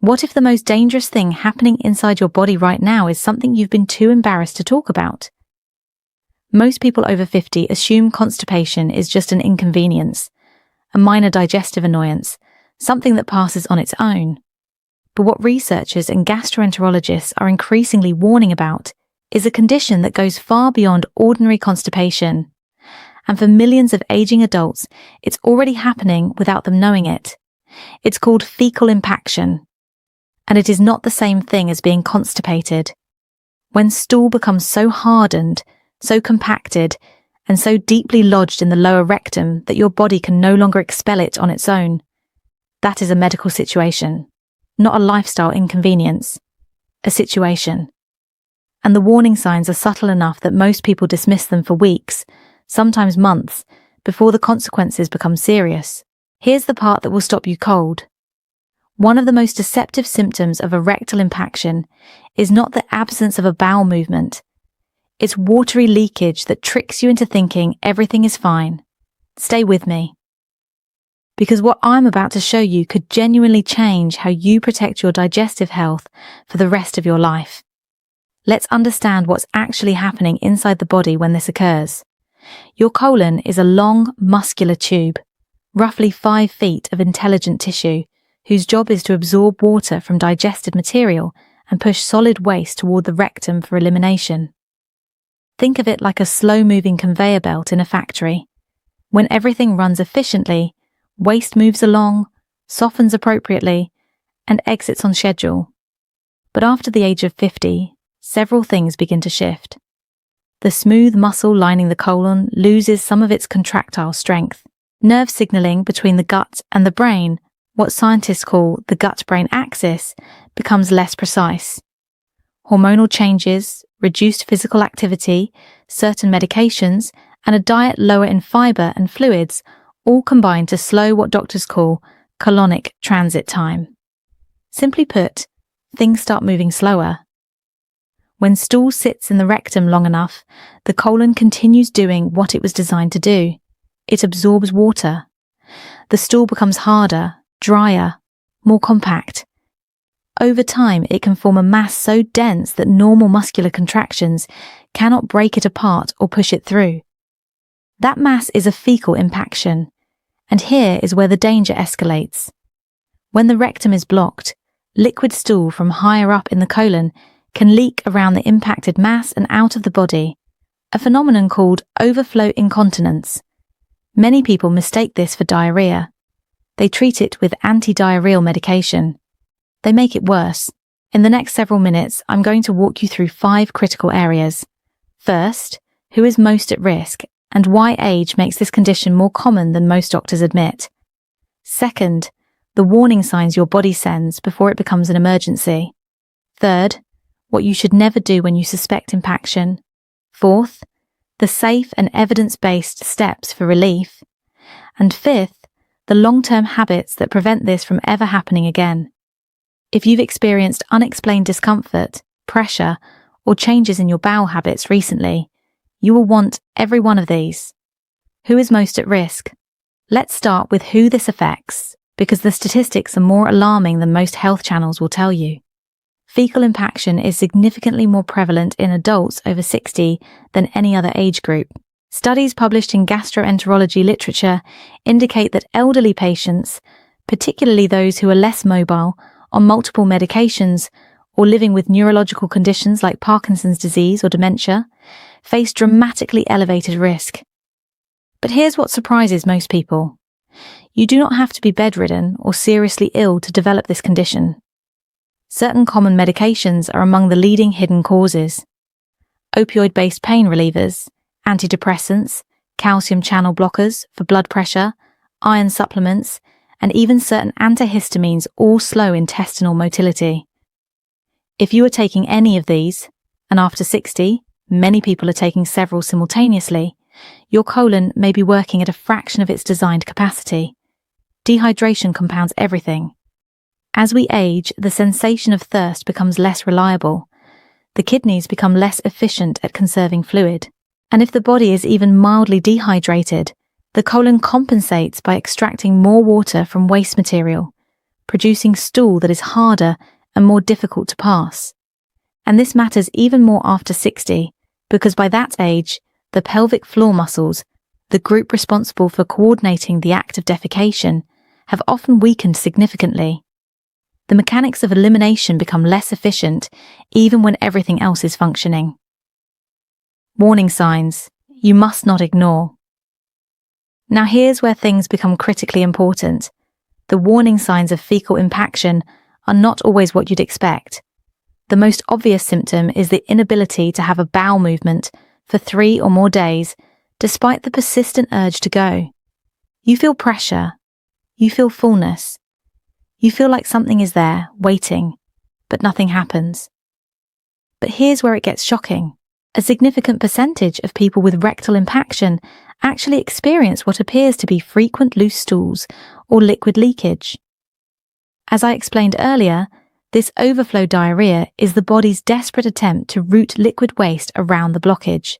What if the most dangerous thing happening inside your body right now is something you've been too embarrassed to talk about? Most people over 50 assume constipation is just an inconvenience, a minor digestive annoyance, something that passes on its own. But what researchers and gastroenterologists are increasingly warning about is a condition that goes far beyond ordinary constipation. And for millions of aging adults, it's already happening without them knowing it. It's called fecal impaction. And it is not the same thing as being constipated. When stool becomes so hardened, so compacted, and so deeply lodged in the lower rectum that your body can no longer expel it on its own, that is a medical situation, not a lifestyle inconvenience, a situation. And the warning signs are subtle enough that most people dismiss them for weeks, sometimes months, before the consequences become serious. Here's the part that will stop you cold. One of the most deceptive symptoms of a rectal impaction is not the absence of a bowel movement. It's watery leakage that tricks you into thinking everything is fine. Stay with me. Because what I'm about to show you could genuinely change how you protect your digestive health for the rest of your life. Let's understand what's actually happening inside the body when this occurs. Your colon is a long, muscular tube, roughly 5 feet of intelligent tissue, whose job is to absorb water from digested material and push solid waste toward the rectum for elimination. Think of it like a slow-moving conveyor belt in a factory. When everything runs efficiently, waste moves along, softens appropriately, and exits on schedule. But after the age of 50, several things begin to shift. The smooth muscle lining the colon loses some of its contractile strength. Nerve signaling between the gut and the brain, what scientists call the gut-brain axis, becomes less precise. Hormonal changes, reduced physical activity, certain medications, and a diet lower in fiber and fluids all combine to slow what doctors call colonic transit time. Simply put, things start moving slower. When stool sits in the rectum long enough, the colon continues doing what it was designed to do. It absorbs water. The stool becomes harder, drier, more compact. Over time, it can form a mass so dense that normal muscular contractions cannot break it apart or push it through. That mass is a fecal impaction, and here is where the danger escalates. When the rectum is blocked, liquid stool from higher up in the colon can leak around the impacted mass and out of the body, a phenomenon called overflow incontinence. Many people mistake this for diarrhea. They treat it with anti-diarrheal medication. They make it worse. In the next several minutes, I'm going to walk you through 5 critical areas. First, who is most at risk and why age makes this condition more common than most doctors admit. Second, the warning signs your body sends before it becomes an emergency. Third, what you should never do when you suspect impaction. Fourth, the safe and evidence-based steps for relief. And fifth, the long-term habits that prevent this from ever happening again. If you've experienced unexplained discomfort, pressure, or changes in your bowel habits recently, you will want every one of these. Who is most at risk? Let's start with who this affects, because the statistics are more alarming than most health channels will tell you. Fecal impaction is significantly more prevalent in adults over 60 than any other age group. Studies published in gastroenterology literature indicate that elderly patients, particularly those who are less mobile, on multiple medications, or living with neurological conditions like Parkinson's disease or dementia, face dramatically elevated risk. But here's what surprises most people. You do not have to be bedridden or seriously ill to develop this condition. Certain common medications are among the leading hidden causes. Opioid-based pain relievers, antidepressants, calcium channel blockers for blood pressure, iron supplements, and even certain antihistamines all slow intestinal motility. If you are taking any of these, and after 60, many people are taking several simultaneously, your colon may be working at a fraction of its designed capacity. Dehydration compounds everything. As we age, the sensation of thirst becomes less reliable. The kidneys become less efficient at conserving fluid. And if the body is even mildly dehydrated, the colon compensates by extracting more water from waste material, producing stool that is harder and more difficult to pass. And this matters even more after 60, because by that age, the pelvic floor muscles, the group responsible for coordinating the act of defecation, have often weakened significantly. The mechanics of elimination become less efficient even when everything else is functioning. Warning signs you must not ignore. Now here's where things become critically important. The warning signs of fecal impaction are not always what you'd expect. The most obvious symptom is the inability to have a bowel movement for 3 or more days, despite the persistent urge to go. You feel pressure. You feel fullness. You feel like something is there, waiting, but nothing happens. But here's where it gets shocking. A significant percentage of people with rectal impaction actually experience what appears to be frequent loose stools or liquid leakage. As I explained earlier, this overflow diarrhea is the body's desperate attempt to route liquid waste around the blockage.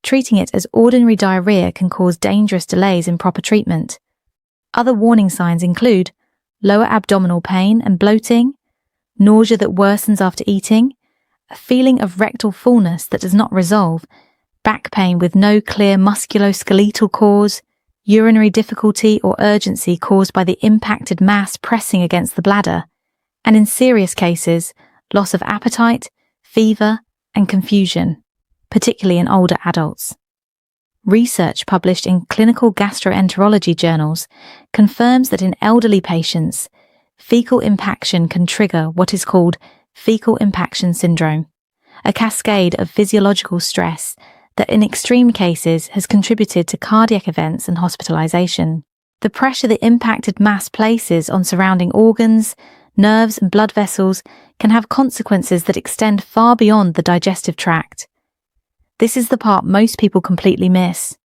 Treating it as ordinary diarrhea can cause dangerous delays in proper treatment. Other warning signs include lower abdominal pain and bloating, nausea that worsens after eating, a feeling of rectal fullness that does not resolve, back pain with no clear musculoskeletal cause, urinary difficulty or urgency caused by the impacted mass pressing against the bladder, and in serious cases, loss of appetite, fever, and confusion, particularly in older adults. Research published in clinical gastroenterology journals confirms that in elderly patients, fecal impaction can trigger what is called fecal impaction syndrome, a cascade of physiological stress that in extreme cases has contributed to cardiac events and hospitalization. The pressure the impacted mass places on surrounding organs, nerves, and blood vessels can have consequences that extend far beyond the digestive tract. This is the part most people completely miss.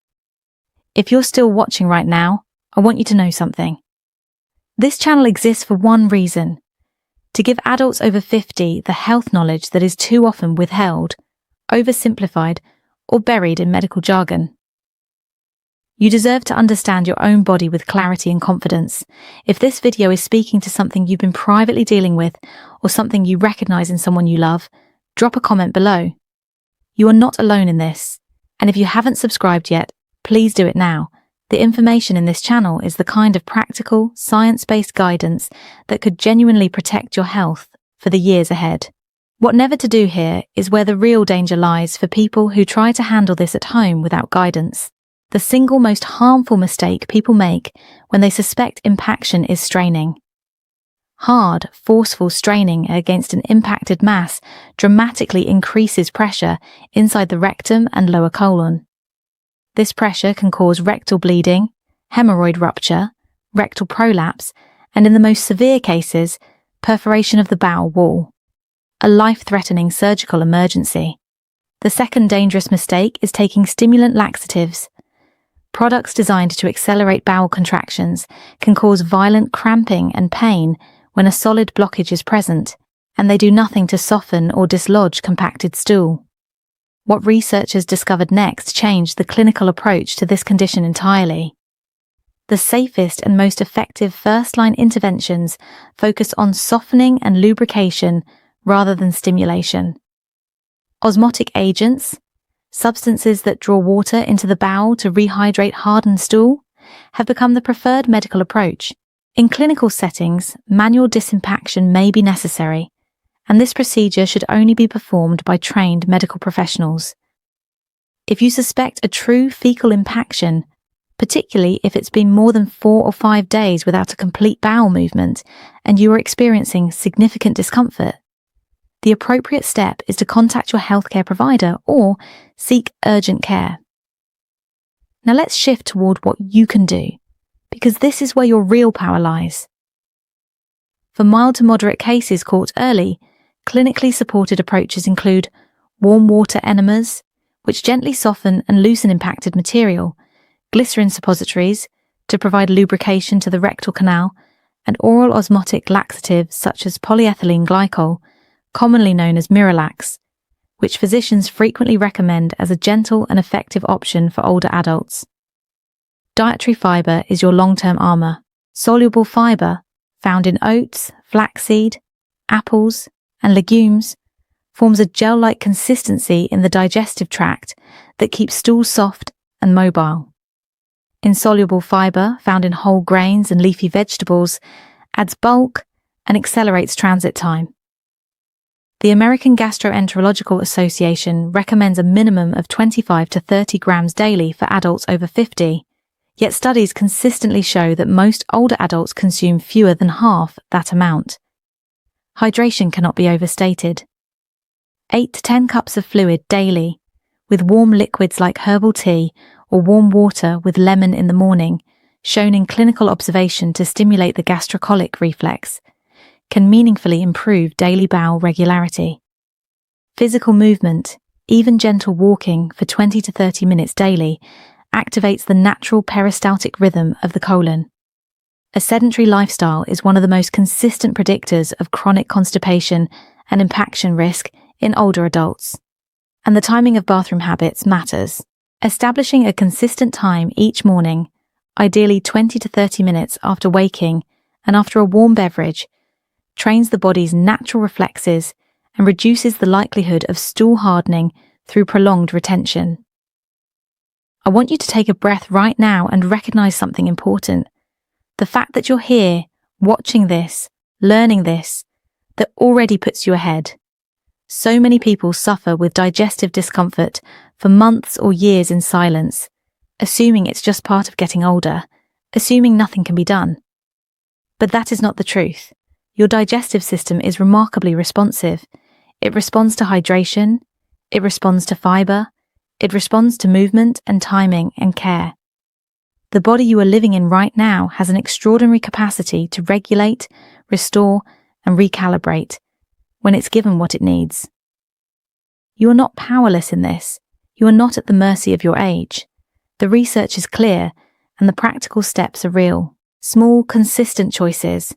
If you're still watching right now, I want you to know something. This channel exists for one reason: to give adults over 50 the health knowledge that is too often withheld, oversimplified, or buried in medical jargon. You deserve to understand your own body with clarity and confidence. If this video is speaking to something you've been privately dealing with or something you recognize in someone you love, drop a comment below. You are not alone in this, and if you haven't subscribed yet, please do it now. The information in this channel is the kind of practical, science-based guidance that could genuinely protect your health for the years ahead. What never to do here is where the real danger lies for people who try to handle this at home without guidance. The single most harmful mistake people make when they suspect impaction is straining. Hard, forceful straining against an impacted mass dramatically increases pressure inside the rectum and lower colon. This pressure can cause rectal bleeding, hemorrhoid rupture, rectal prolapse, and in the most severe cases, perforation of the bowel wall, a life-threatening surgical emergency. The second dangerous mistake is taking stimulant laxatives. Products designed to accelerate bowel contractions can cause violent cramping and pain when a solid blockage is present, and they do nothing to soften or dislodge compacted stool. What researchers discovered next changed the clinical approach to this condition entirely. The safest and most effective first-line interventions focus on softening and lubrication rather than stimulation. Osmotic agents, substances that draw water into the bowel to rehydrate hardened stool, have become the preferred medical approach. In clinical settings, manual disimpaction may be necessary, and this procedure should only be performed by trained medical professionals. If you suspect a true fecal impaction, particularly if it's been more than 4 or 5 days without a complete bowel movement and you are experiencing significant discomfort, the appropriate step is to contact your healthcare provider or seek urgent care. Now let's shift toward what you can do, because this is where your real power lies. For mild to moderate cases caught early, clinically supported approaches include warm water enemas, which gently soften and loosen impacted material, glycerin suppositories to provide lubrication to the rectal canal, and oral osmotic laxatives such as polyethylene glycol, commonly known as Miralax, which physicians frequently recommend as a gentle and effective option for older adults. Dietary fiber is your long-term armor. Soluble fiber, found in oats, flaxseed, apples, and legumes, forms a gel-like consistency in the digestive tract that keeps stool soft and mobile. Insoluble fiber, found in whole grains and leafy vegetables, adds bulk and accelerates transit time. The American Gastroenterological Association recommends a minimum of 25 to 30 grams daily for adults over 50, yet studies consistently show that most older adults consume fewer than half that amount. Hydration cannot be overstated. 8 to 10 cups of fluid daily, with warm liquids like herbal tea or warm water with lemon in the morning, shown in clinical observation to stimulate the gastrocolic reflex, can meaningfully improve daily bowel regularity. Physical movement, even gentle walking for 20 to 30 minutes daily, activates the natural peristaltic rhythm of the colon. A sedentary lifestyle is one of the most consistent predictors of chronic constipation and impaction risk in older adults. And the timing of bathroom habits matters. Establishing a consistent time each morning, ideally 20 to 30 minutes after waking and after a warm beverage, trains the body's natural reflexes and reduces the likelihood of stool hardening through prolonged retention. I want you to take a breath right now and recognize something important. The fact that you're here, watching this, learning this, that already puts you ahead. So many people suffer with digestive discomfort for months or years in silence, assuming it's just part of getting older, assuming nothing can be done. But that is not the truth. Your digestive system is remarkably responsive. It responds to hydration, it responds to fiber, it responds to movement and timing and care. The body you are living in right now has an extraordinary capacity to regulate, restore, and recalibrate when it's given what it needs. You are not powerless in this. You are not at the mercy of your age. The research is clear and the practical steps are real. Small, consistent choices.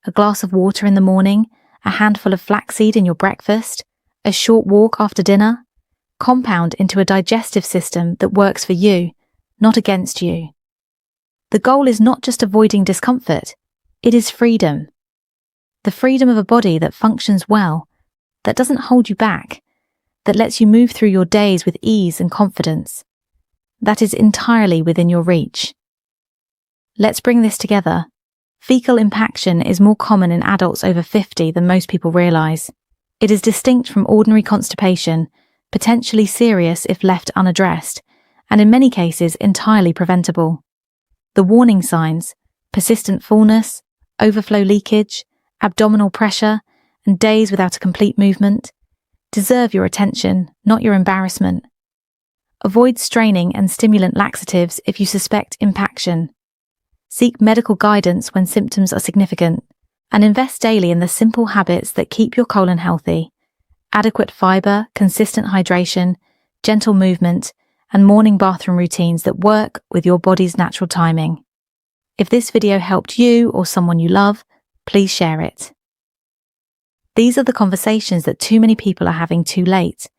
A glass of water in the morning, a handful of flaxseed in your breakfast, a short walk after dinner, compound into a digestive system that works for you, not against you. The goal is not just avoiding discomfort, it is freedom. The freedom of a body that functions well, that doesn't hold you back, that lets you move through your days with ease and confidence. That is entirely within your reach. Let's bring this together. Fecal impaction is more common in adults over 50 than most people realize. It is distinct from ordinary constipation, potentially serious if left unaddressed, and in many cases entirely preventable. The warning signs, persistent fullness, overflow leakage, abdominal pressure, and days without a complete movement, deserve your attention, not your embarrassment. Avoid straining and stimulant laxatives if you suspect impaction. Seek medical guidance when symptoms are significant, and invest daily in the simple habits that keep your colon healthy. Adequate fiber, consistent hydration, gentle movement, and morning bathroom routines that work with your body's natural timing. If this video helped you or someone you love, please share it. These are the conversations that too many people are having too late.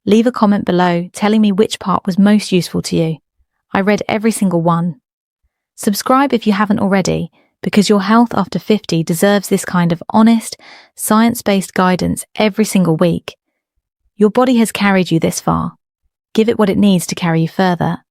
Leave a comment below telling me which part was most useful to you. I read every single one. Subscribe if you haven't already, because your health after 50 deserves this kind of honest, science-based guidance every single week. Your body has carried you this far. Give it what it needs to carry you further.